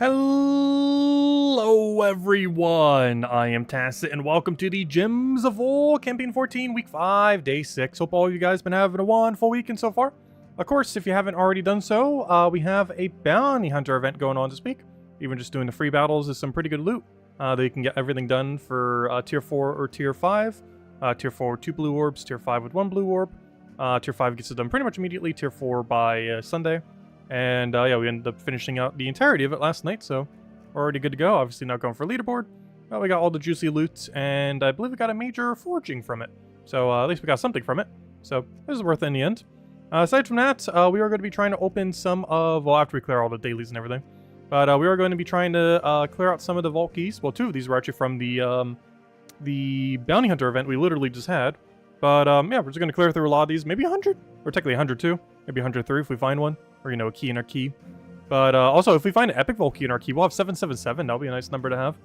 Hello everyone, I am Tacit and welcome to the Gems of War Campaign 14 Week 5 Day 6. Hope all you guys been having a wonderful weekend so far. Of course, if you haven't already done so, we have a bounty hunter event going on this week. Even just doing the free battles is some pretty good loot. That you can get everything done for tier 4 or tier 5. Tier 4 with 2 blue orbs, tier 5 with 1 blue orb. Tier 5 gets it done pretty much immediately, tier 4 by Sunday. And yeah, we ended up finishing out the entirety of it last night, so we're already good to go. Obviously not going for leaderboard. But we got all the juicy loot, and I believe we got a major foraging from it. So at least we got something from it. So this is worth it in the end. Aside from that, we are going to be trying to open some of, well, after we clear all the dailies and everything. But we are going to be trying to clear out some of the vault keys. Well, 2 of these were actually from the bounty hunter event we literally just had. But yeah, we're just going to clear through a lot of these. Maybe 100? Or technically 102. Maybe 103 if we find one. Or, you know, a key in our key. But also, if we find an epic vault key in our key, we'll have 777. That'll be a nice number to have.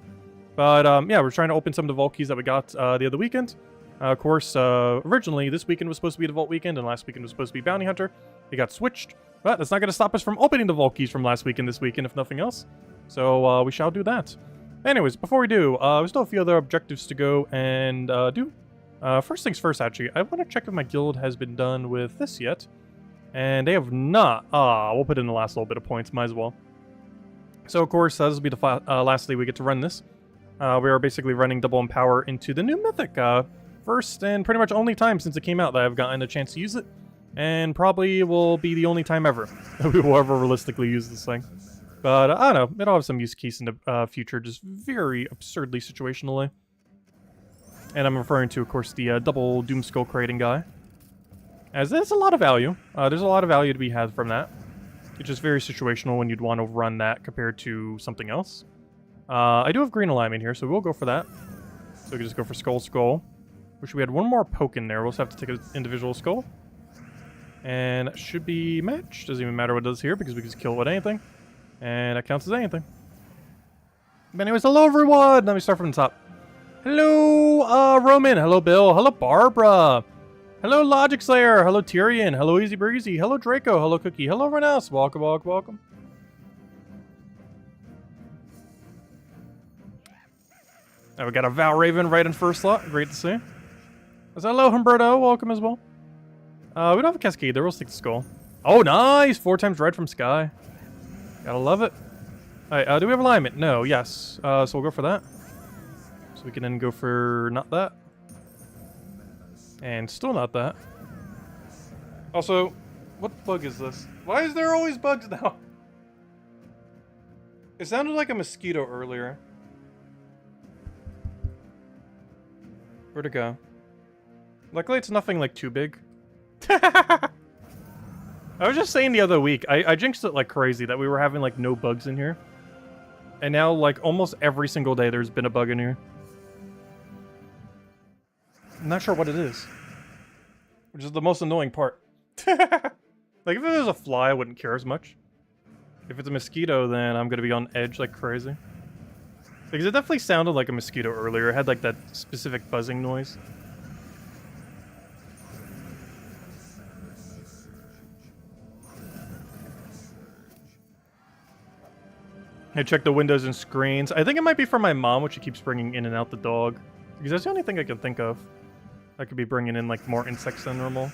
But yeah, we're trying to open some of the vault keys that we got the other weekend. Of course, originally, this weekend was supposed to be the vault weekend, and last weekend was supposed to be bounty hunter. It got switched. But that's not going to stop us from opening the vault keys from last weekend this weekend, if nothing else. So we shall do that. Anyways, before we do, we still have a few other objectives to go and do. First things first, actually, I want to check if my guild has been done with this yet. And they have not. We'll put in the last little bit of points, might as well. So, of course, this will be the last day we get to run this. We are basically running Double Empower into the new Mythic. First and pretty much only time since it came out that I've gotten a chance to use it. And probably will be the only time ever that we will ever realistically use this thing. But, I don't know. It'll have some use case in the future, just very absurdly situationally. And I'm referring to, of course, the double Doomskull creating guy. As there's a lot of value. There's a lot of value to be had from that. It's just very situational when you'd want to run that compared to something else. I do have green alignment here, so we'll go for that. So we can just go for Skull. Wish we had one more poke in there. We'll just have to take an individual skull. And that should be matched. Doesn't even matter what it does here because we can just kill it with anything. And that counts as anything. But anyways, hello everyone! Let me start from the top. Hello, Roman. Hello, Bill. Hello, Barbara. Hello, Logic Slayer. Hello, Tyrion. Hello, Easy Breezy. Hello, Draco. Hello, Cookie. Hello, everyone else. Welcome, welcome, welcome. Now we got a Val Raven right in first slot. Great to see. Hello, Humberto. Welcome as well. We don't have a Cascade there. We'll stick to Skull. Oh, nice. 4 times red from Sky. Gotta love it. Alright, do we have alignment? No. Yes. So we'll go for that. So we can then go for not that. And still not that. Also, what bug is this? Why is there always bugs now? It sounded like a mosquito earlier. Where'd it go? Luckily it's nothing like too big. I was just saying the other week, I jinxed it like crazy that we were having like no bugs in here. And now like almost every single day there's been a bug in here. I'm not sure what it is. Which is the most annoying part. Like, if it was a fly, I wouldn't care as much. If it's a mosquito, then I'm gonna be on edge like crazy. Because it definitely sounded like a mosquito earlier. It had, like, that specific buzzing noise. I checked the windows and screens. I think it might be for my mom, which she keeps bringing in and out the dog. Because that's the only thing I can think of. I could be bringing in, like, more insects than normal.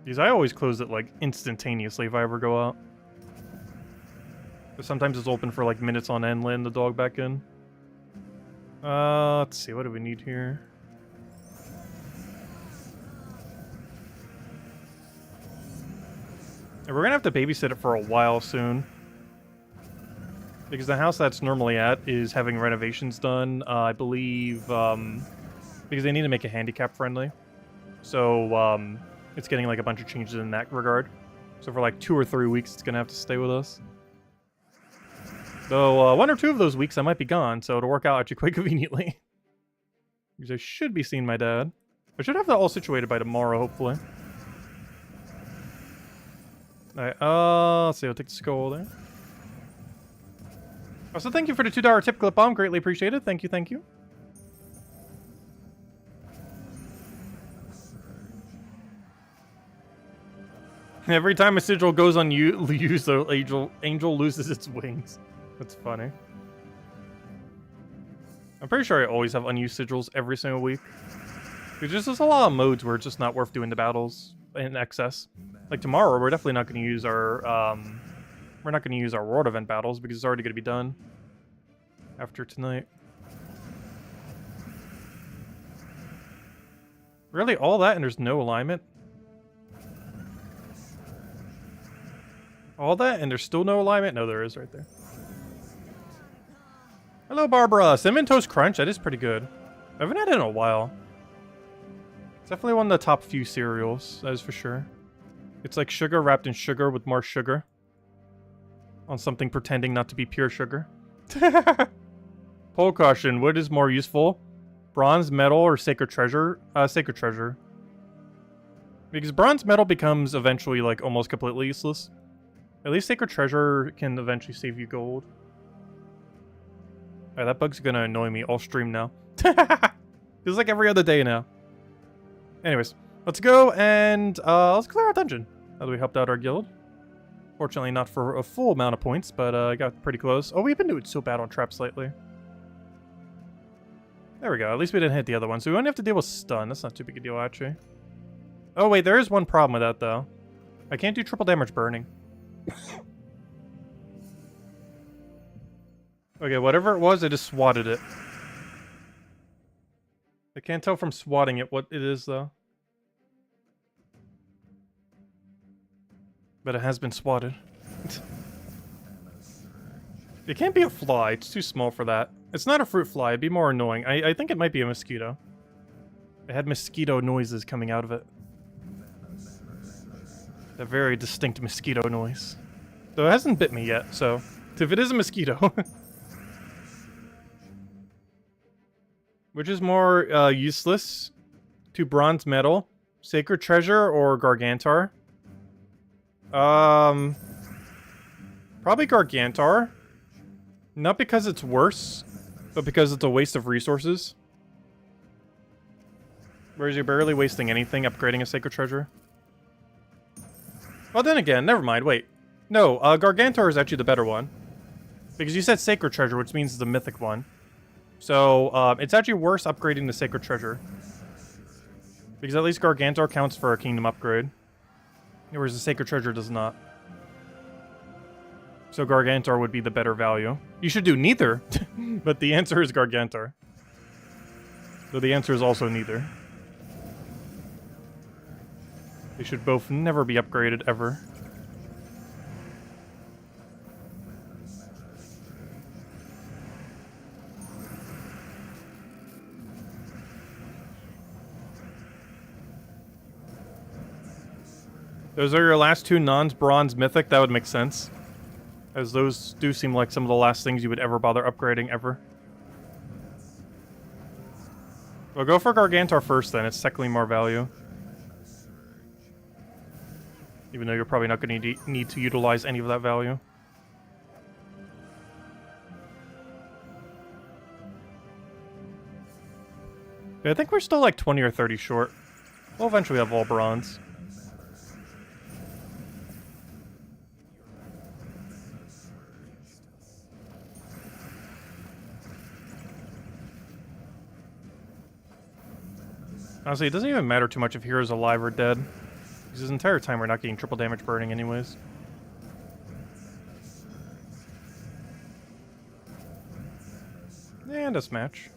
Because I always close it, like, instantaneously if I ever go out. But sometimes it's open for, like, minutes on end, letting the dog back in. Let's see, what do we need here? And we're gonna have to babysit it for a while soon. Because the house that's normally at is having renovations done, I believe, because they need to make it handicap friendly. So, it's getting like a bunch of changes in that regard. So for like 2 or 3 weeks, it's gonna have to stay with us. Though, 1 or 2 of those weeks I might be gone, so it'll work out actually quite conveniently. Because I should be seeing my dad. I should have that all situated by tomorrow, hopefully. Alright, let's see, I'll take the skull there. Also, thank you for the $2 tip clip bomb. Greatly appreciated. Thank you, thank you. Every time a sigil goes unused, the angel loses its wings. That's funny. I'm pretty sure I always have unused sigils every single week. There's just a lot of modes where it's just not worth doing the battles in excess. Like tomorrow, we're definitely not going to use our world event battles because it's already going to be done after tonight. Really, all that and there's no alignment? All that and there's still no alignment? No, there is right there. Hello, Barbara. Cinnamon Toast Crunch. That is pretty good. I haven't had it in a while. It's definitely one of the top few cereals. That is for sure. It's like sugar wrapped in sugar with more sugar. On something pretending not to be pure sugar. Poll caution. What is more useful? Bronze, metal, or sacred treasure? Sacred treasure. Because bronze metal becomes eventually like almost completely useless. At least sacred treasure can eventually save you gold. Alright, that bug's gonna annoy me all stream now. Feels like every other day now. Anyways, let's go and let's clear our dungeon. Now that we helped out our guild. Fortunately not for a full amount of points, but I got pretty close. Oh, we've been doing so bad on traps lately. There we go. At least we didn't hit the other one, so we only have to deal with stun. That's not too big a deal, actually. Oh, wait, there is one problem with that, though. I can't do triple damage burning. Okay, whatever it was, I just swatted it. I can't tell from swatting it what it is, though. But it has been swatted. It can't be a fly. It's too small for that. It's not a fruit fly. It'd be more annoying. I think it might be a mosquito. It had mosquito noises coming out of it. A very distinct mosquito noise. Though it hasn't bit me yet, so... If it is a mosquito... Which is more useless to bronze metal? Sacred treasure or Gargantar? Probably Gargantar. Not because it's worse, but because it's a waste of resources. Whereas you're barely wasting anything upgrading a sacred treasure. Well, then again, never mind, wait. No, Gargantar is actually the better one. Because you said sacred treasure, which means it's a mythic one. So, it's actually worse upgrading the sacred treasure. Because at least Gargantar counts for a kingdom upgrade. Whereas the sacred treasure does not. So Gargantar would be the better value. You should do neither, but the answer is Gargantar. Though the answer is also neither. They should both never be upgraded, ever. Those are your last two non-bronze mythic? That would make sense. As those do seem like some of the last things you would ever bother upgrading, ever. Well, go for Gargantar first, then. It's technically more value. Even though you're probably not going to need to utilize any of that value. Yeah, I think we're still like 20 or 30 short. We'll eventually have all bronze. Honestly, it doesn't even matter too much if Hero's alive or dead. Because this entire time we're not getting triple damage burning anyways. And a smash.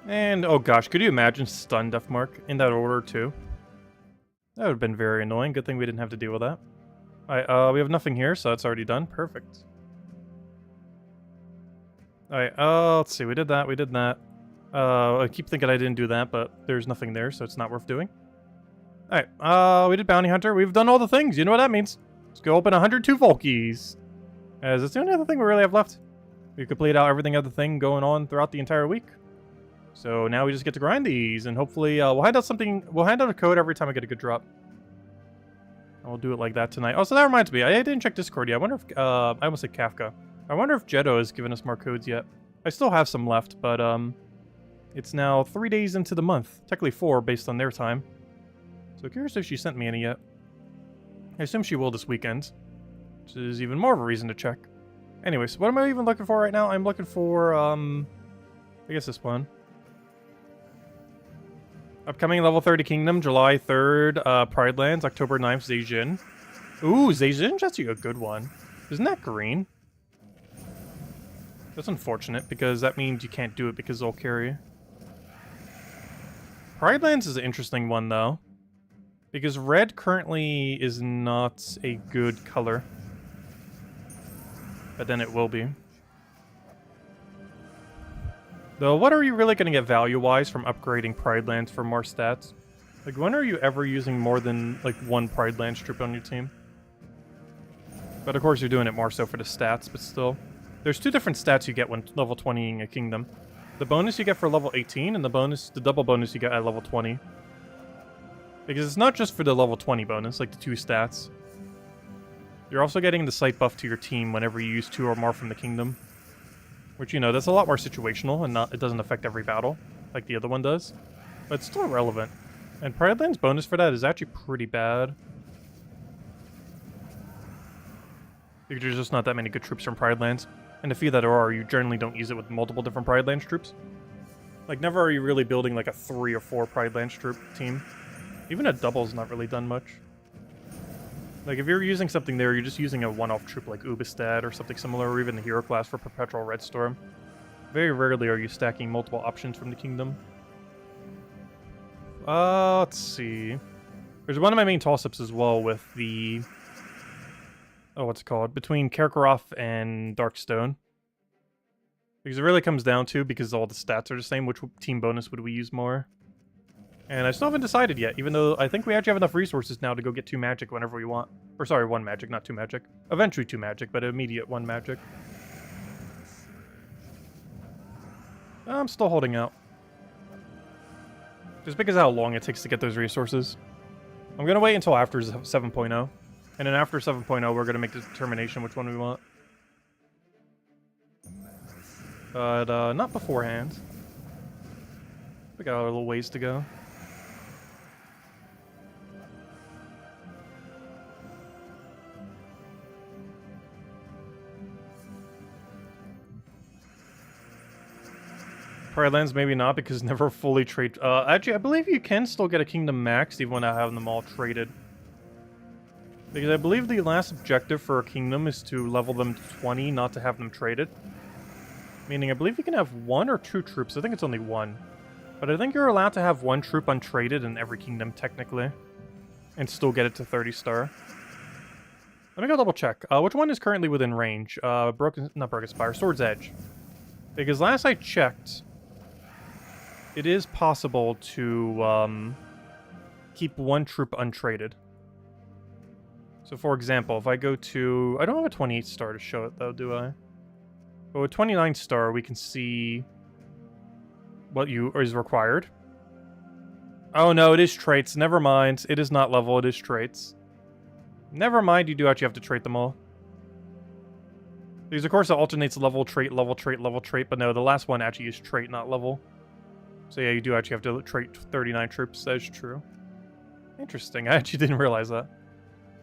And, oh gosh, could you imagine stun Deathmark in that order too? That would have been very annoying. Good thing we didn't have to deal with that. Alright, we have nothing here, so that's already done. Perfect. Alright, let's see, we did that, we did that. I keep thinking I didn't do that, but there's nothing there, so it's not worth doing. Alright, we did Bounty Hunter. We've done all the things, you know what that means. Let's go open 102 Volkies. As it's the only other thing we really have left. We completed out everything other thing going on throughout the entire week. So now we just get to grind these, and hopefully we'll hand out a code every time I get a good drop. And we'll do it like that tonight. Oh, so that reminds me, I didn't check Discord yet. I wonder if, I almost said Kafka. I wonder if Jeddo has given us more codes yet. I still have some left, but, It's now 3 days into the month. Technically 4 based on their time. So curious if she sent me any yet. I assume she will this weekend. Which is even more of a reason to check. Anyways, what am I even looking for right now? I'm looking for, I guess this one. Upcoming level 30 Kingdom, July 3rd, Pride Lands, October 9th, Zhejian. Ooh, Zhejian's actually a good one. Isn't that green? That's unfortunate, because that means you can't do it because they'll carry. Pride Lands is an interesting one, though. Because red currently is not a good color. But then it will be. Though, what are you really going to get value-wise from upgrading Pride Lands for more stats? Like, when are you ever using more than, like, one Pride Lands troop on your team? But of course you're doing it more so for the stats, but still. There's 2 different stats you get when level 20ing a kingdom. The bonus you get for level 18, and the double bonus you get at level 20. Because it's not just for the level 20 bonus, like the 2 stats. You're also getting the sight buff to your team whenever you use 2 or more from the kingdom. Which, you know, that's a lot more situational, and it doesn't affect every battle, like the other one does. But it's still relevant. And Pride Land's bonus for that is actually pretty bad. Because there's just not that many good troops from Pride Lands. And the few that there are, you generally don't use it with multiple different Pride Lands troops. Like, never are you really building like a 3 or 4 Pride Lands troop team. Even a double's not really done much. Like, if you're using something there, you're just using a one-off troop like Ubistad or something similar, or even the hero class for Perpetual Red Storm. Very rarely are you stacking multiple options from the kingdom. Let's see. There's one of my main toss-ups as well with the... Oh, what's it called? Between Karkaroth and Darkstone. Because it really comes down to, because all the stats are the same, which team bonus would we use more? And I still haven't decided yet, even though I think we actually have enough resources now to go get 2 magic whenever we want. Or sorry, 1 magic, not 2 magic. Eventually 2 magic, but immediate 1 magic. I'm still holding out. Just because of how long it takes to get those resources. I'm going to wait until after 7.0. And then after 7.0, we're going to make the determination which one we want. But, not beforehand. We got a little ways to go. Pride Lands maybe not, because never fully trade... actually, I believe you can still get a kingdom maxed even without having them all traded. Because I believe the last objective for a kingdom is to level them to 20, not to have them traded. Meaning, I believe you can have 1 or 2 troops. I think it's only 1. But I think you're allowed to have 1 troop untraded in every kingdom, technically. And still get it to 30 star. Let me go double check. Which one is currently within range? Not Broken Spire, Sword's Edge. Because last I checked, it is possible to keep 1 troop untraded. So for example, if I go to... I don't have a 28 star to show it though, do I? But with 29 star, we can see what is required. Oh no, it is traits. Never mind. It is not level, it is traits. Never mind, you do actually have to trait them all. Because of course it alternates level, trait, level, trait, level, trait, but no, the last one actually is trait, not level. So yeah, you do actually have to trait 39 troops, that is true. Interesting, I actually didn't realize that.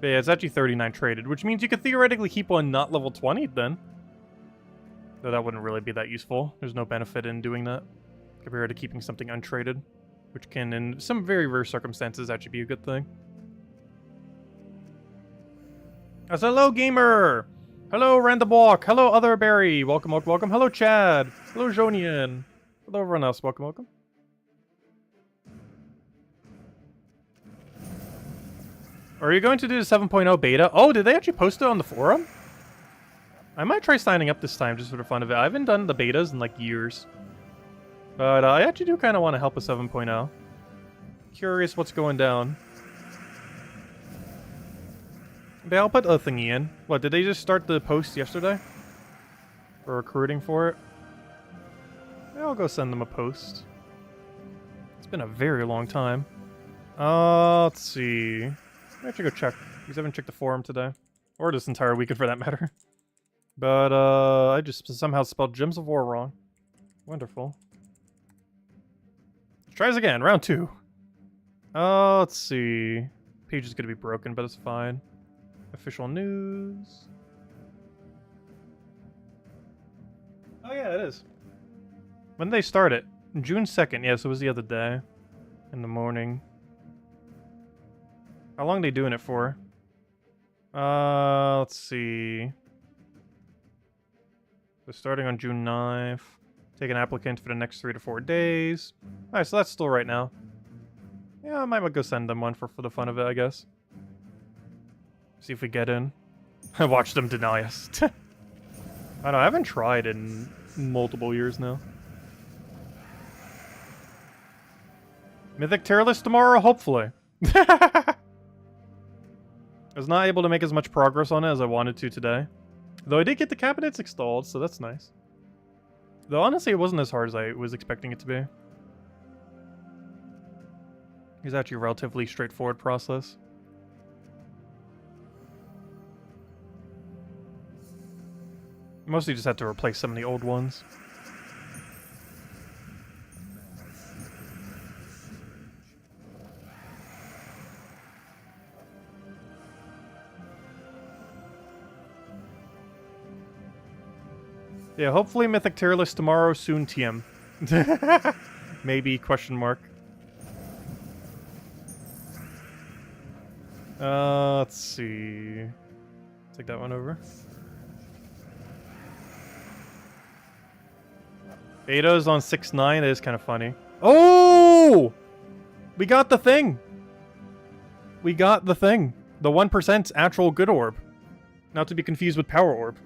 But yeah, it's actually 39 traded, which means you could theoretically keep one not level 20 then. Though that wouldn't really be that useful. There's no benefit in doing that, compared to keeping something untraded, which can, in some very rare circumstances, actually be a good thing. As hello, gamer! Hello, Random Walk! Hello, Otherberry! Welcome, welcome, welcome! Hello, Chad! Hello, Jonian! Hello, everyone else. Welcome, welcome. Are you going to do the 7.0 beta? Oh, did they actually post it on the forum? I might try signing up this time just for the fun of it. I haven't done the betas in like years. But I actually do kind of want to help with 7.0. Curious what's going down. But I'll put a thingy in. What, did they just start the post yesterday? For recruiting for it? Yeah, I'll go send them a post. It's been a very long time. Let's see. I have to go check, because I haven't checked the forum today. Or this entire weekend for that matter. But, I just somehow spelled Gems of War wrong. Wonderful. Tries again, round 2. Let's see. Page is gonna be broken, but it's fine. Official news. Oh yeah, it is. When did they start it? June 2nd, yeah, so it was the other day. In the morning. How long are they doing it for? Let's see. They're starting on June 9th. Take an applicant for the next 3 to 4 days. Alright, so that's still right now. Yeah, I might go send them one for the fun of it, I guess. See if we get in. I watched them deny us. I don't know, I haven't tried in multiple years now. Mythic tier list tomorrow? Hopefully. I was not able to make as much progress on it as I wanted to today. Though I did get the cabinets installed, so that's nice. Though honestly, it wasn't as hard as I was expecting it to be. It's actually a relatively straightforward process. Mostly just had to replace some of the old ones. Yeah, hopefully Mythic tier list tomorrow, soon TM. Maybe, question mark. Let's see. Take that one over. Beta's on 6.9, that is kind of funny. Oh! We got the thing! We got the thing. The 1% actual good orb. Not to be confused with power orb.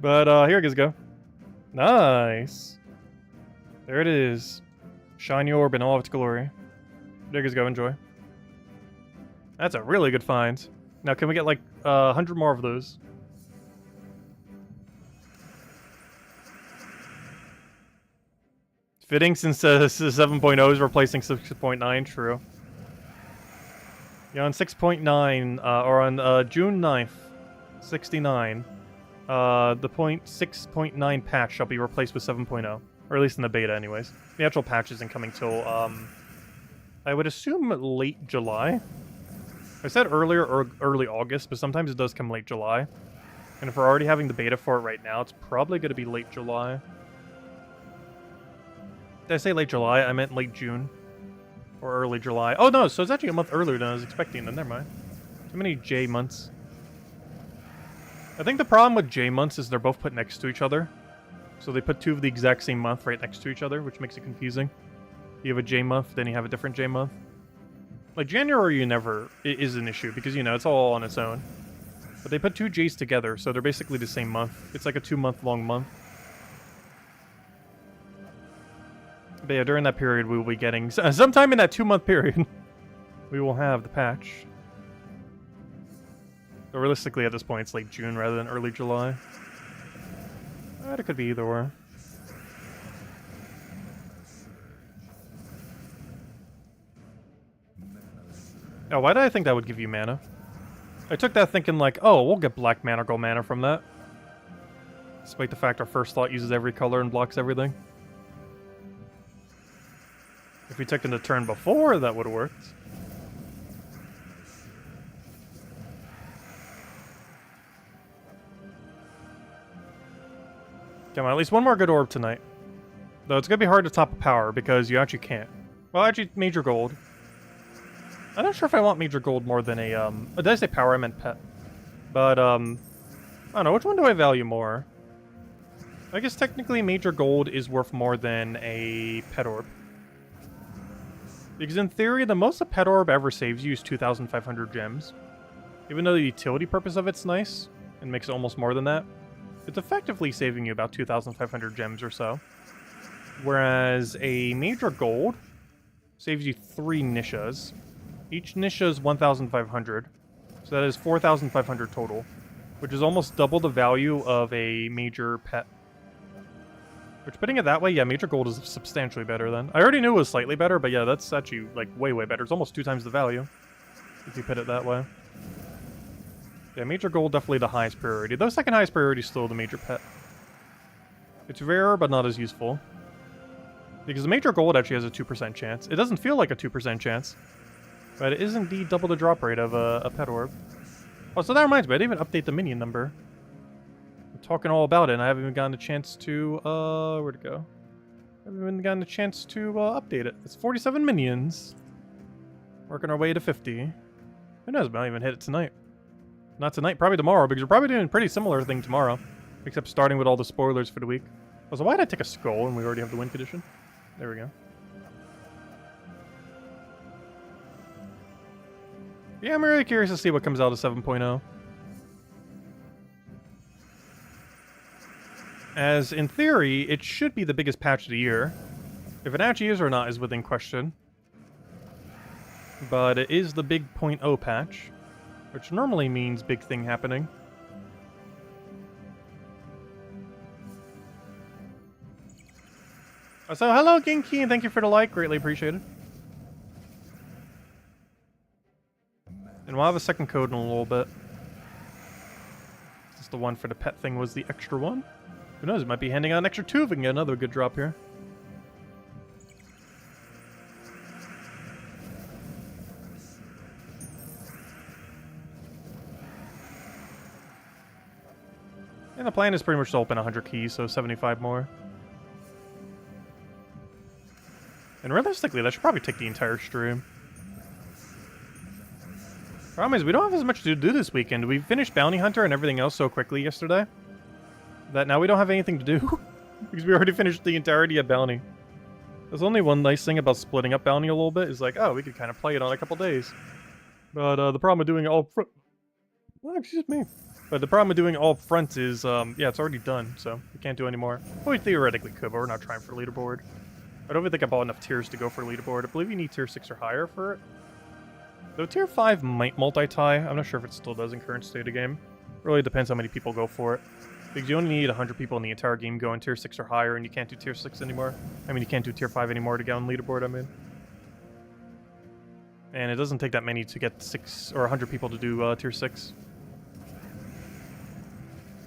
But, here it go. Nice. There it is. Shiny orb in all of its glory. There it go, enjoy. That's a really good find. Now, can we get, like, 100 more of those? Fitting since 7.0 is replacing 6.9, true. Yeah, on 6.9, or on June 9th, 69, the 6.9 patch shall be replaced with 7.0. Or at least in the beta, anyways. The actual patch isn't coming till, I would assume late July. I said earlier or early August, but sometimes it does come late July. And if we're already having the beta for it right now, it's probably going to be late July. Did I say late July? I meant late June. Or early July. Oh no, so it's actually a month earlier than I was expecting, then never mind. Too many J months. I think the problem with J months is they're both put next to each other. So they put two of the exact same month right next to each other, which makes it confusing. You have a J month, then you have a different J month. Like January is an issue because, you know, it's all on its own. But they put two J's together, so they're basically the same month. It's like a 2-month long month. But yeah, during that period we will be getting... Sometime in that 2-month period, we will have the patch. But realistically at this point it's late June rather than early July. It could be either or. Oh, why did I think that would give you mana? I took that thinking like, oh, we'll get black mana, gold mana from that. Despite the fact our first slot uses every color and blocks everything. If we took in the turn before, that would have worked. Come on, at least one more good orb tonight. Though it's gonna be hard to top a power because you actually can't. Well, actually, major gold. I'm not sure if I want major gold more than a, did I say power? I meant pet. But, I don't know, which one do I value more? I guess technically major gold is worth more than a pet orb. Because in theory, the most a pet orb ever saves you is 2,500 gems. Even though the utility purpose of it's nice, and makes it almost more than that, it's effectively saving you about 2,500 gems or so. Whereas a major gold saves you 3 Nishas. Each Nisha is 1,500, so that is 4,500 total, which is almost double the value of a major pet. Which, putting it that way, yeah, major gold is substantially better then. I already knew it was slightly better, but yeah, that's actually, like, way, way better. It's almost 2 times the value, if you put it that way. Yeah, major gold definitely the highest priority. Though second highest priority is still the major pet. It's rarer, but not as useful. Because the major gold actually has a 2% chance. It doesn't feel like a 2% chance, but it is indeed double the drop rate of a pet orb. Oh, so that reminds me, I didn't even update the minion number. I'm talking all about it, and I haven't even gotten a chance to, where'd it go? I haven't even gotten a chance to update it. It's 47 minions. Working our way to 50. Who knows, we might even hit it tonight. Not tonight, probably tomorrow, because we're probably doing a pretty similar thing tomorrow. Except starting with all the spoilers for the week. Oh, so why did I take a skull when we already have the win condition? There we go. Yeah, I'm really curious to see what comes out of 7.0. As, in theory, it should be the biggest patch of the year. If it actually is or not is within question. But it is the big .0 patch, which normally means big thing happening. So, hello, Ginky, and thank you for the like. Greatly appreciated. And we'll have a second code in a little bit. Just the one for the pet thing was the extra one. Who knows, it might be handing out an extra 2 if we can get another good drop here. And the plan is pretty much to open 100 keys, so 75 more. And realistically, that should probably take the entire stream. Problem is, we don't have as much to do this weekend. We finished Bounty Hunter and everything else so quickly yesterday that now we don't have anything to do because we already finished the entirety of Bounty. There's only one nice thing about splitting up Bounty a little bit is like, oh, we could kind of play it on a couple days. But the problem with doing it all front... Oh, excuse me. But the problem with doing it all up front is, yeah, it's already done, so we can't do any more. Well, we theoretically could, but we're not trying for leaderboard. I don't even think I bought enough tiers to go for leaderboard. I believe you need tier 6 or higher for it. Though tier 5 might multi-tie. I'm not sure if it still does in current state of game. Really depends how many people go for it. Because you only need 100 people in the entire game going tier 6 or higher, and you can't do tier 6 anymore. I mean, you can't do tier 5 anymore to get on leaderboard, I mean. And it doesn't take that many to get 6 or 100 people to do tier 6.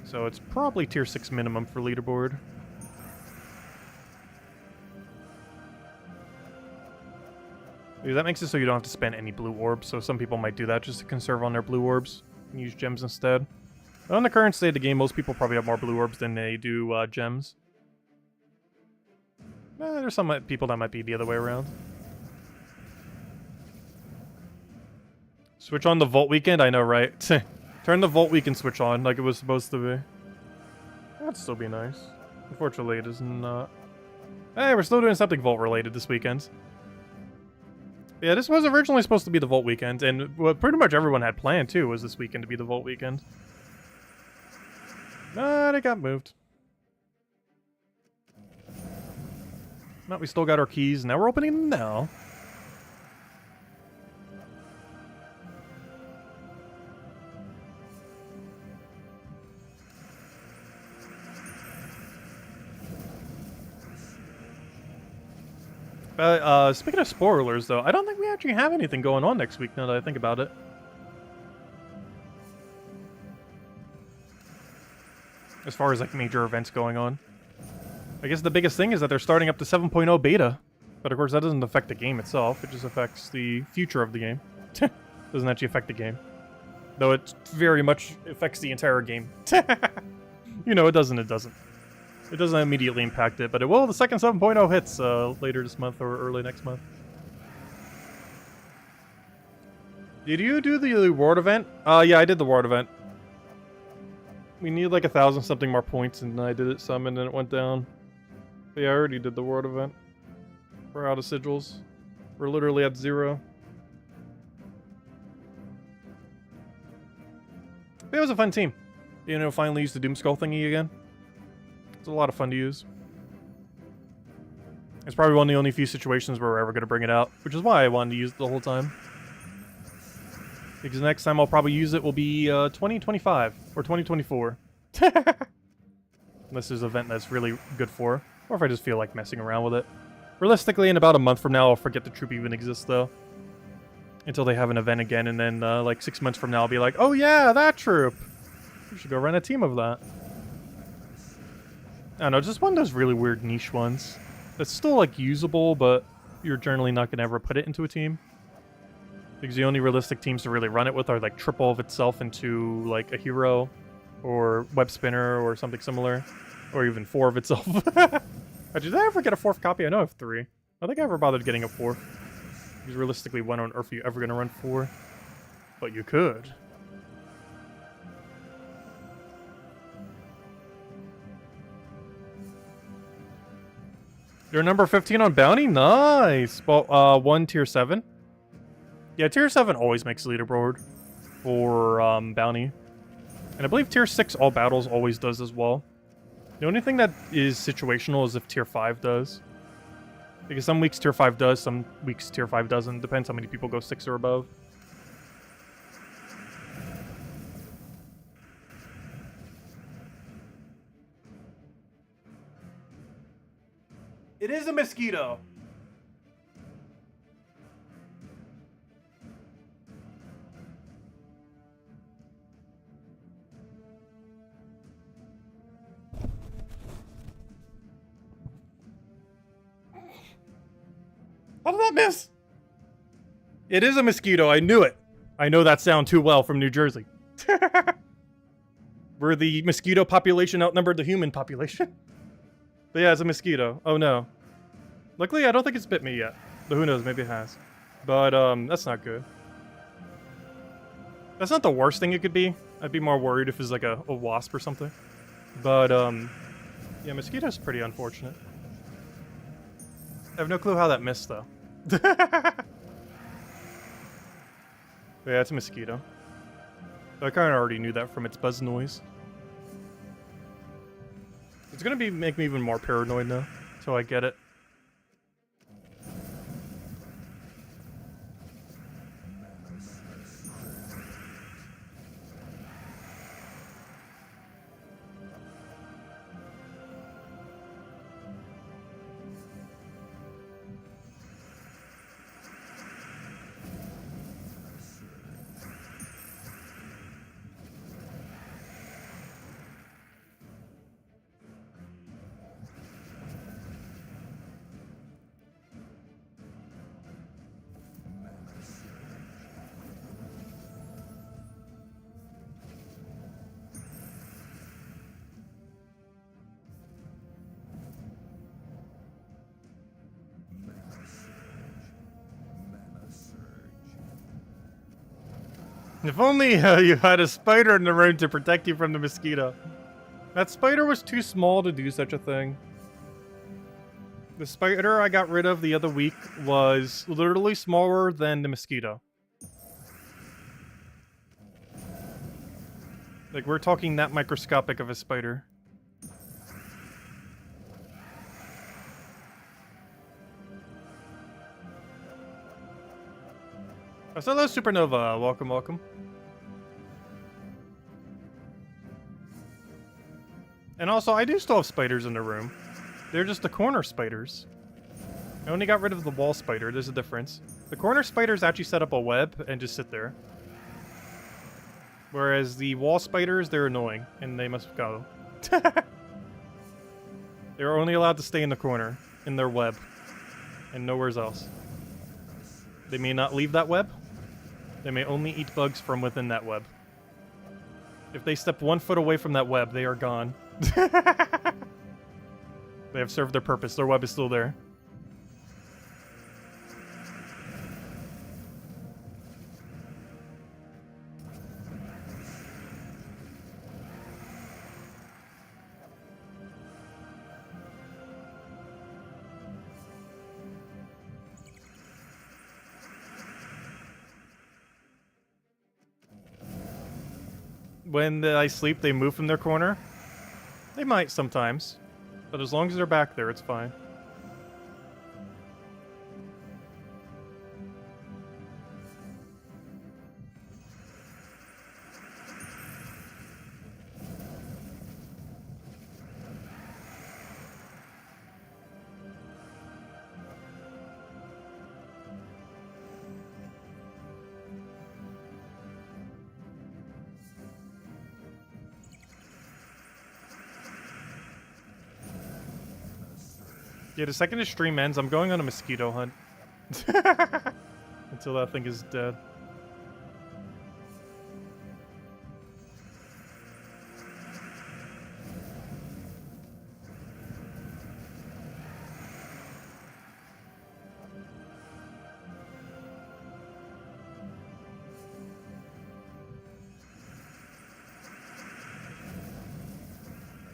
So it's probably tier 6 minimum for leaderboard. Because that makes it so you don't have to spend any blue orbs, so some people might do that just to conserve on their blue orbs and use gems instead. But on the current state of the game, most people probably have more blue orbs than they do gems. There's some people that might be the other way around. Switch on the Vault Weekend? I know, right? Turn the Vault Weekend switch on like it was supposed to be. That'd still be nice. Unfortunately, it is not. Hey, we're still doing something Vault related this weekend. Yeah, this was originally supposed to be the Vault Weekend, and what pretty much everyone had planned, too, was this weekend to be the Vault Weekend. But it got moved. But we still got our keys, now we're opening them now. Speaking of spoilers, though, I don't think we actually have anything going on next week, now that I think about it. As far as, like, major events going on. I guess the biggest thing is that they're starting up the 7.0 beta. But, of course, that doesn't affect the game itself. It just affects the future of the game. Doesn't actually affect the game. Though it very much affects the entire game. You know, it doesn't. It doesn't immediately impact it, but it will. The second 7.0 hits later this month or early next month. Did you do the reward event? Yeah, I did the reward event. We need like 1,000 something more points, and I did it some, and then it went down. But yeah, I already did the reward event. We're out of sigils. We're literally at 0. But it was a fun team. You know, finally used the Doomskull thingy again. It's a lot of fun to use. It's probably one of the only few situations where we're ever going to bring it out, which is why I wanted to use it the whole time. Because the next time I'll probably use it will be 2025 or 2024. Unless there's an event that's really good for, or if I just feel like messing around with it. Realistically, in about a month from now, I'll forget the troop even exists, though. Until they have an event again, and then like 6 months from now, I'll be like, oh yeah, that troop! We should go run a team of that. I don't know, just one of those really weird niche ones. That's still like usable, but you're generally not gonna ever put it into a team. Because the only realistic teams to really run it with are like triple of itself into like a hero, or web spinner, or something similar, or even 4 of itself. Did I ever get a 4th copy? I know I have 3. I don't think I ever bothered getting a 4th. Because realistically, when on earth are you ever gonna run 4? But you could. You're number 15 on bounty? Nice! Well, 1 tier 7. Yeah, tier 7 always makes leaderboard for bounty. And I believe tier 6 all battles always does as well. The only thing that is situational is if tier 5 does. Because some weeks tier 5 does, some weeks tier 5 doesn't. Depends how many people go 6 or above. It is a mosquito. How did that miss? It is a mosquito. I knew it. I know that sound too well from New Jersey. Where the mosquito population outnumbered the human population. But yeah, it's a mosquito. Oh no. Luckily, I don't think it's bit me yet. But who knows, maybe it has. But, that's not good. That's not the worst thing it could be. I'd be more worried if it's like a wasp or something. But, yeah, mosquito's pretty unfortunate. I have no clue how that missed, though. But yeah, it's a mosquito. I kind of already knew that from its buzz noise. It's gonna make me even more paranoid now, until I get it. If only you had a spider in the room to protect you from the mosquito. That spider was too small to do such a thing. The spider I got rid of the other week was literally smaller than the mosquito. Like, we're talking that microscopic of a spider. Oh, so hello, Supernova. Welcome, welcome. And also, I do still have spiders in the room. They're just the corner spiders. I only got rid of the wall spider. There's a difference. The corner spiders actually set up a web and just sit there. Whereas the wall spiders, they're annoying, and they must go. They're only allowed to stay in the corner, in their web, and nowhere else. They may not leave that web. They may only eat bugs from within that web. If they step 1 foot away from that web, they are gone. They have served their purpose. Their web is still there. When I sleep, they move from their corner. They might sometimes. But as long as they're back there, it's fine. Yeah, the second the stream ends, I'm going on a mosquito hunt. Until that thing is dead.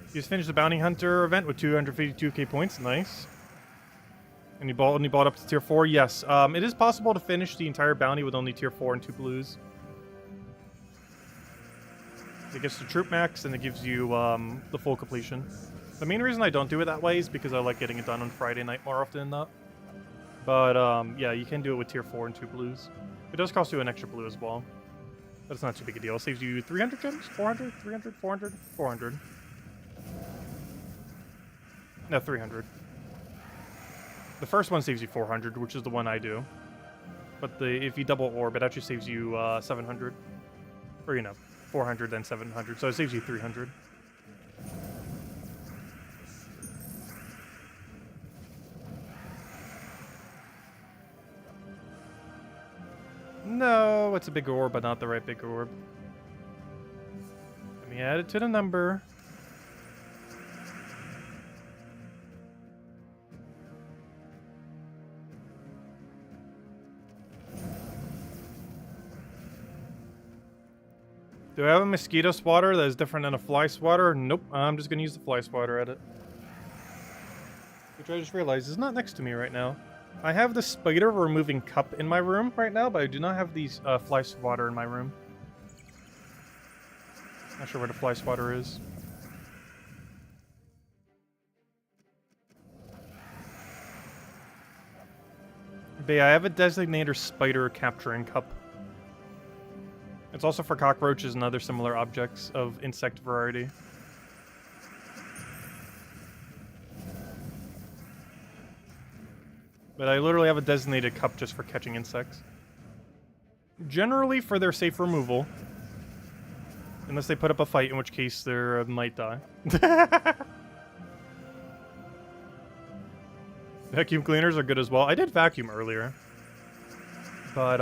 You just finished the Bounty Hunter event with 252k points. Nice. And you only bought up to tier 4? Yes. It is possible to finish the entire bounty with only tier 4 and 2 blues. It gets the troop max and it gives you the full completion. The main reason I don't do it that way is because I like getting it done on Friday night more often than not. But yeah, you can do it with tier 4 and 2 blues. It does cost you an extra blue as well. But it's not too big a deal. It saves you 300 gems? 400? 300? 400? 400. No, 300. The first one saves you 400, which is the one I do. But if you double orb, it actually saves you 700. Or, 400, then 700. So it saves you 300. No, it's a big orb, but not the right big orb. Let me add it to the number. Do I have a mosquito swatter that is different than a fly swatter? Nope, I'm just going to use the fly swatter edit. Which I just realized is not next to me right now. I have the spider removing cup in my room right now, but I do not have these fly swatter in my room. Not sure where the fly swatter is. But yeah, I have a designator spider capturing cup. It's also for cockroaches and other similar objects of insect variety. But I literally have a designated cup just for catching insects. Generally for their safe removal. Unless they put up a fight, in which case they might die. Vacuum cleaners are good as well. I did vacuum earlier. But,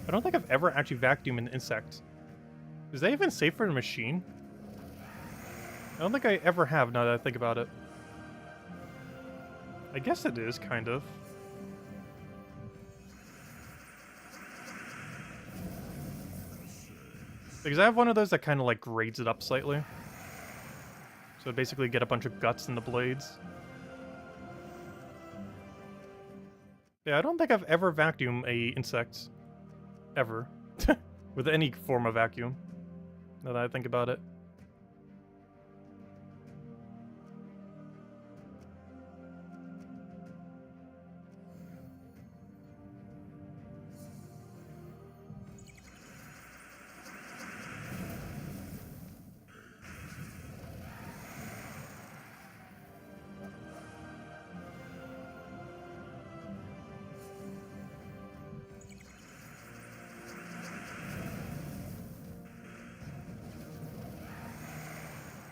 I don't think I've ever actually vacuumed an insect. Is that even safe for a machine? I don't think I ever have, now that I think about it. I guess it is, kind of. Because I have one of those that kind of, like, grades it up slightly. So I basically get a bunch of guts in the blades. Yeah, I don't think I've ever vacuumed a insect. Ever. With any form of vacuum. Now that I think about it.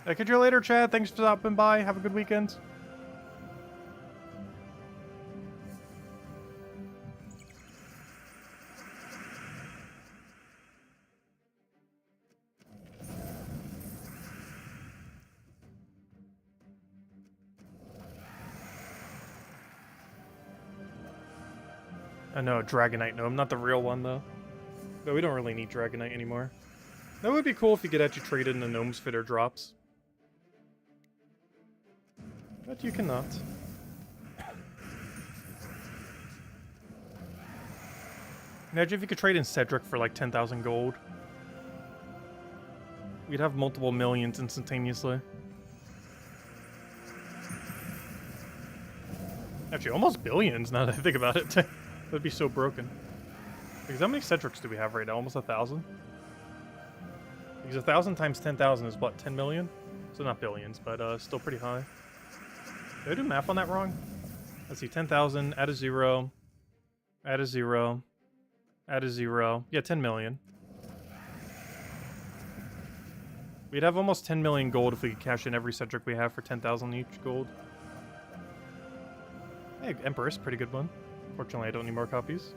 I'll catch you later, Chad. Thanks for stopping by. Have a good weekend. I know, Dragonite Gnome. Not the real one, though. But we don't really need Dragonite anymore. That would be cool if you could actually trade in the gnomes for their drops. But you cannot. Imagine if you could trade in Cedric for like 10,000 gold. We'd have multiple millions instantaneously. Actually, almost billions now that I think about it. That'd be so broken. Because how many Cedrics do we have right now? Almost 1,000? Because 1,000 times 10,000 is what, 10 million? So not billions, but still pretty high. Did I do math on that wrong? Let's see, 10,000, add a 0, add a 0, add a 0. Yeah, 10 million. We'd have almost 10 million gold if we could cash in every Cedric we have for 10,000 each gold. Hey, Empress, pretty good one. Fortunately, I don't need more copies.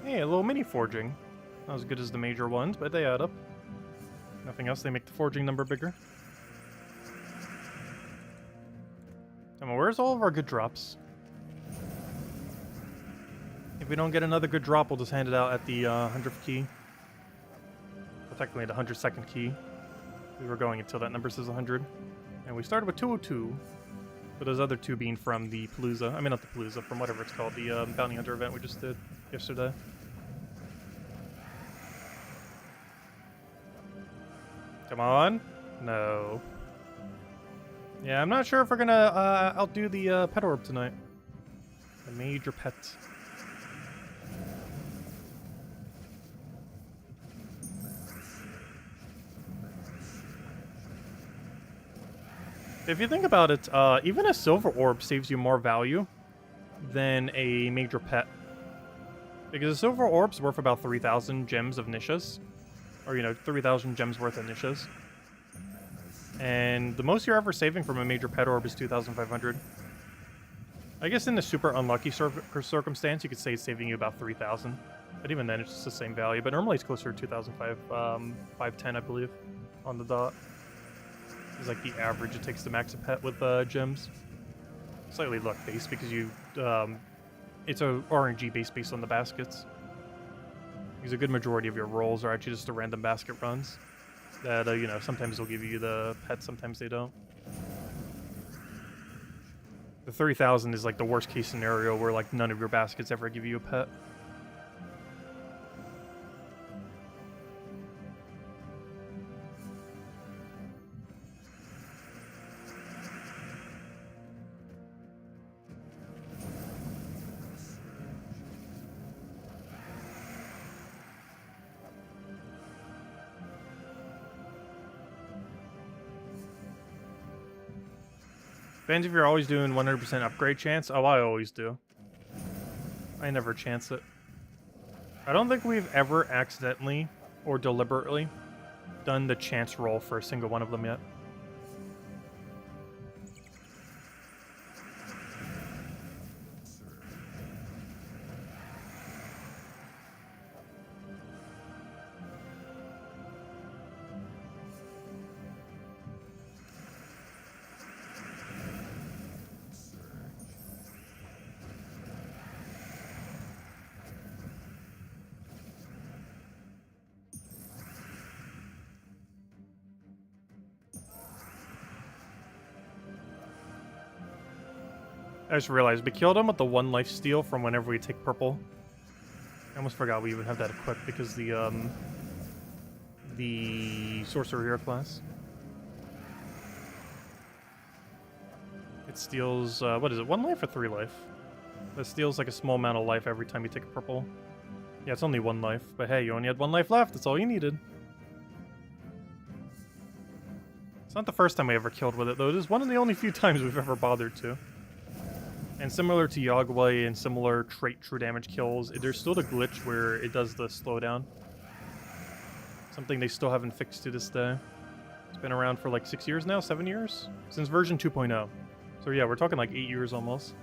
Hey, a little mini forging. Not as good as the major ones, but they add up. Nothing else, they make the forging number bigger. Emma, where's all of our good drops? If we don't get another good drop, we'll just hand it out at the 100th key. Well, technically the 102nd key. We were going until that number says 100. And we started with 202. But those other two being from the Palooza. I mean, not the Palooza, from whatever it's called. The Bounty Hunter event we just did yesterday. Come on. No. Yeah, I'm not sure if we're gonna outdo the pet orb tonight. The major pet. If you think about it, even a silver orb saves you more value than a major pet. Because a silver orb's worth about 3,000 gems of niches. Or, you know, 3,000 gems worth of niches. And the most you're ever saving from a major pet orb is 2,500. I guess in the super unlucky circumstance, you could say it's saving you about 3,000. But even then, it's just the same value. But normally it's closer to 2,510, I believe, on the dot. It's like the average it takes to max a pet with gems. Slightly luck-based because you... it's a RNG based on the baskets. Because a good majority of your rolls are actually just the random basket runs. That, you know, sometimes they'll give you the pet, sometimes they don't. The 3,000 is like the worst case scenario where like none of your baskets ever give you a pet. Depends if you're always doing 100% upgrade chance. Oh, I always do. I never chance it. I don't think we've ever accidentally or deliberately done the chance roll for a single one of them yet. I just realized we killed him with the 1 life steal from whenever we take purple. I almost forgot we even have that equipped because the sorcerer hero class. It steals what is it, 1 life or 3 life? It steals like a small amount of life every time you take a purple. Yeah, it's only 1 life, but hey, you only had 1 life left. That's all you needed. It's not the first time we ever killed with it though. It is one of the only few times we've ever bothered to. And similar to Yagway and similar trait true damage kills, there's still the glitch where it does the slowdown. Something they still haven't fixed to this day. It's been around for like 6 years now, 7 years? Since version 2.0. So yeah, we're talking like 8 years almost.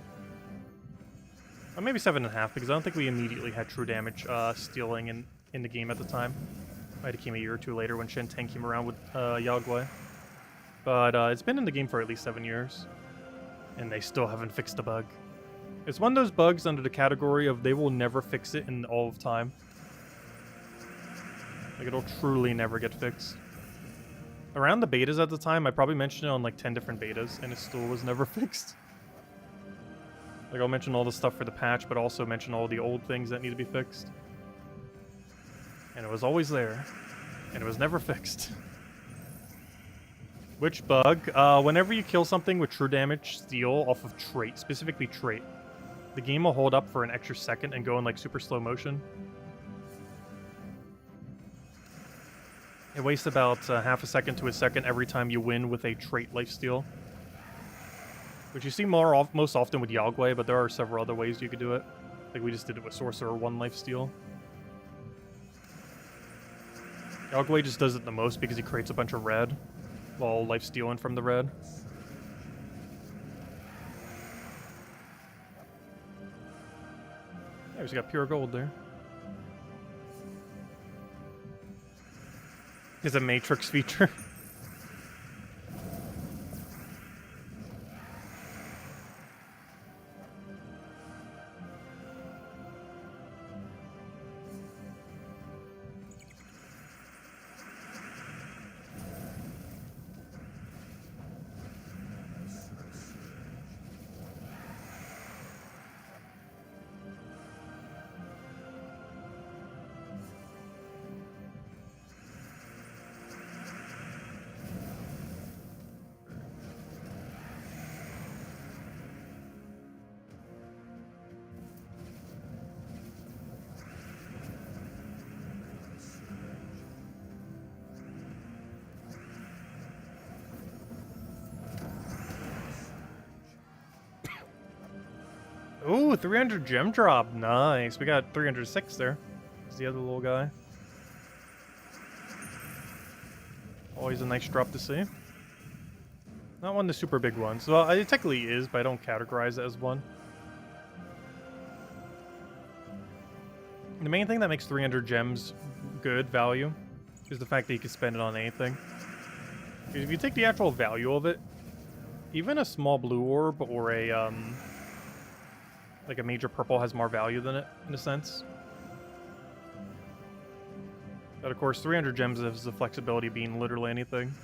Or maybe 7.5, because I don't think we immediately had true damage stealing in the game at the time. Might have came a year or two later when Shen-Tang came around with Yagway. But it's been in the game for at least 7 years. And they still haven't fixed the bug. It's one of those bugs under the category of they will never fix it in all of time. Like, it'll truly never get fixed. Around the betas at the time, I probably mentioned it on like 10 different betas, and it still was never fixed. Like, I'll mention all the stuff for the patch, but also mention all the old things that need to be fixed. And it was always there. And it was never fixed. Which bug? Whenever you kill something with true damage steal off of trait, specifically trait, the game will hold up for an extra second and go in like super slow motion. It wastes about half a second to a second every time you win with a trait lifesteal. Which you see most often with Yagway, but there are several other ways you could do it. Like we just did it with Sorcerer 1 lifesteal. Yogg-Wei just does it the most because he creates a bunch of red while life stealing from the red. Yeah, he's got pure gold there. Is a Matrix feature. Ooh, 300 gem drop. Nice. We got 306 there. There's the other little guy. Always a nice drop to see. Not one of the super big ones. Well, it technically is, but I don't categorize it as one. The main thing that makes 300 gems good value is the fact that you can spend it on anything. Because if you take the actual value of it, even a small blue orb or a like a major purple has more value than it, in a sense. But of course, 300 gems has the flexibility of being literally anything.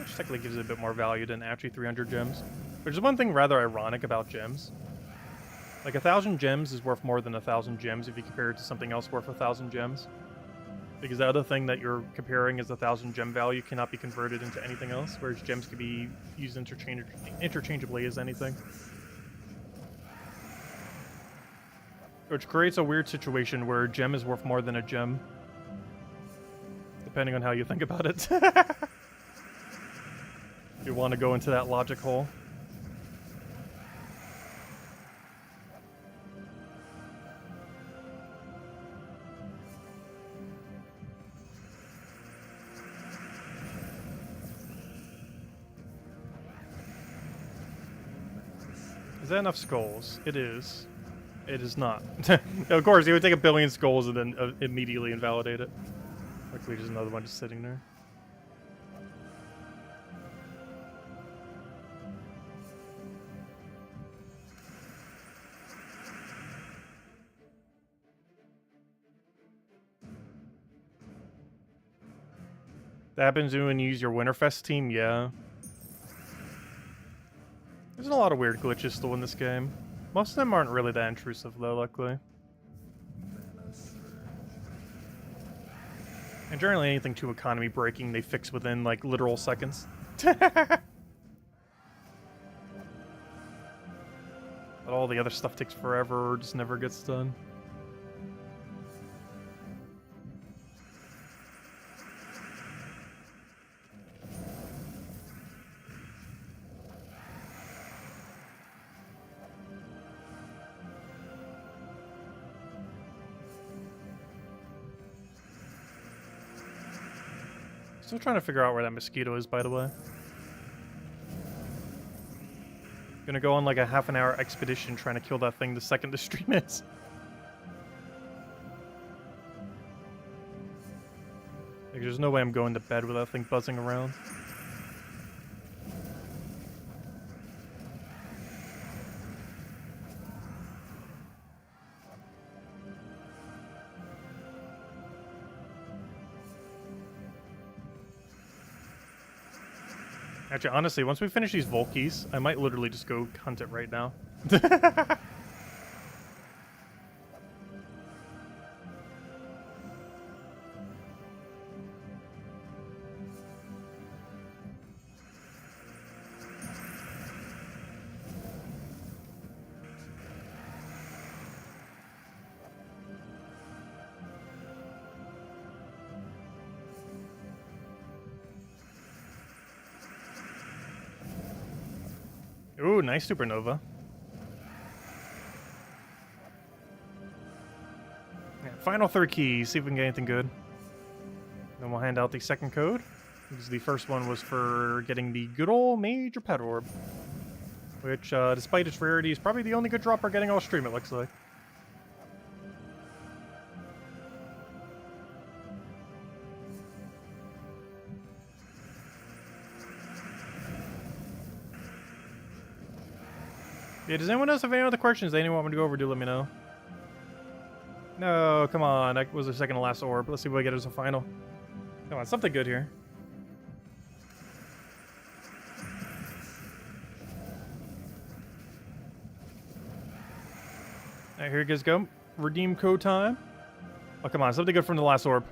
Which technically gives it a bit more value than actually 300 gems. Which is one thing rather ironic about gems. Like 1,000 gems is worth more than 1,000 gems if you compare it to something else worth 1,000 gems. Because the other thing that you're comparing is 1,000 gem value cannot be converted into anything else, whereas gems can be used interchangeably as anything. Which creates a weird situation where a gem is worth more than a gem. Depending on how you think about it. You want to go into that logic hole. Is that enough skulls? It is. It is not. Of course, it would take 1 billion skulls and then immediately invalidate it. Luckily, there's another one just sitting there. That happens when you use your Winterfest team, yeah. There's a lot of weird glitches still in this game. Most of them aren't really that intrusive, though, luckily. And generally anything too economy breaking, they fix within, like, literal seconds. But all the other stuff takes forever or just never gets done. Still trying to figure out where that mosquito is, by the way. Gonna go on like a half-an-hour expedition trying to kill that thing the second the stream ends. Like, there's no way I'm going to bed with that thing buzzing around. Actually, honestly, once we finish these Volkies, I might literally just go hunt it right now. Ooh, nice supernova. Yeah, final 3 keys, see if we can get anything good. Then we'll hand out the second code, because the first one was for getting the good old Major Pet Orb, which, despite its rarity, is probably the only good drop we're getting all stream, it looks like. Yeah, does anyone else have any other questions they want me to go over? Do let me know. No, come on. That was the second to last orb. Let's see what we get as a final. Come on, something good here. Alright, here you guys go. Redeem code time. Oh, come on. Something good from the last orb.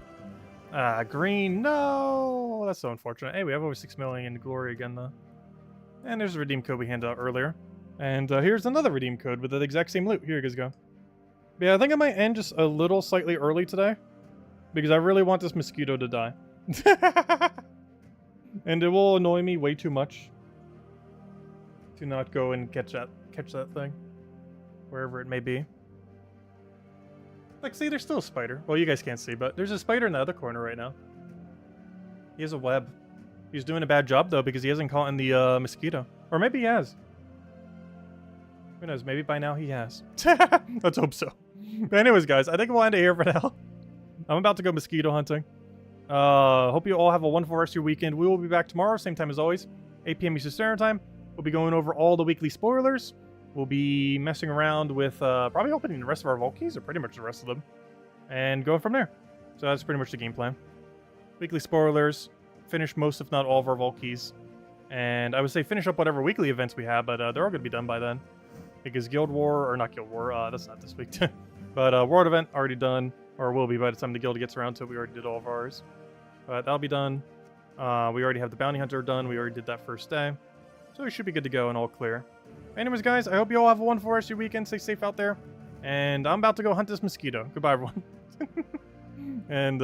Green. No! That's so unfortunate. Hey, we have over 6 million in glory again, though. And there's a redeem code we handed out earlier. And here's another redeem code with the exact same loot. Here you guys go. But yeah, I think I might end just a little slightly early today, because I really want this mosquito to die. And it will annoy me way too much to not go and catch that thing, wherever it may be. Like, see, there's still a spider. Well, you guys can't see, but there's a spider in the other corner right now. He has a web. He's doing a bad job, though, because he hasn't caught in the mosquito. Or maybe he has. Who knows? Maybe by now he has. Let's hope so. But anyways, guys, I think we'll end it here for now. I'm about to go mosquito hunting. Hope you all have a wonderful rest of your weekend. We will be back tomorrow, same time as always, 8 p.m. Eastern Standard Time. We'll be going over all the weekly spoilers. We'll be messing around with probably opening the rest of our vault keys, or pretty much the rest of them, and going from there. So that's pretty much the game plan. Weekly spoilers, finish most, if not all, of our vault keys. And I would say finish up whatever weekly events we have, but they're all going to be done by then. Because Guild War, or not Guild War, that's not this week. But World Event already done, or will be by the time the Guild gets around to it. We already did all of ours. But that'll be done. We already have the Bounty Hunter done. We already did that first day. So we should be good to go and all clear. Anyways, guys, I hope you all have a wonderful rest of your weekend. Stay safe out there. And I'm about to go hunt this mosquito. Goodbye, everyone. And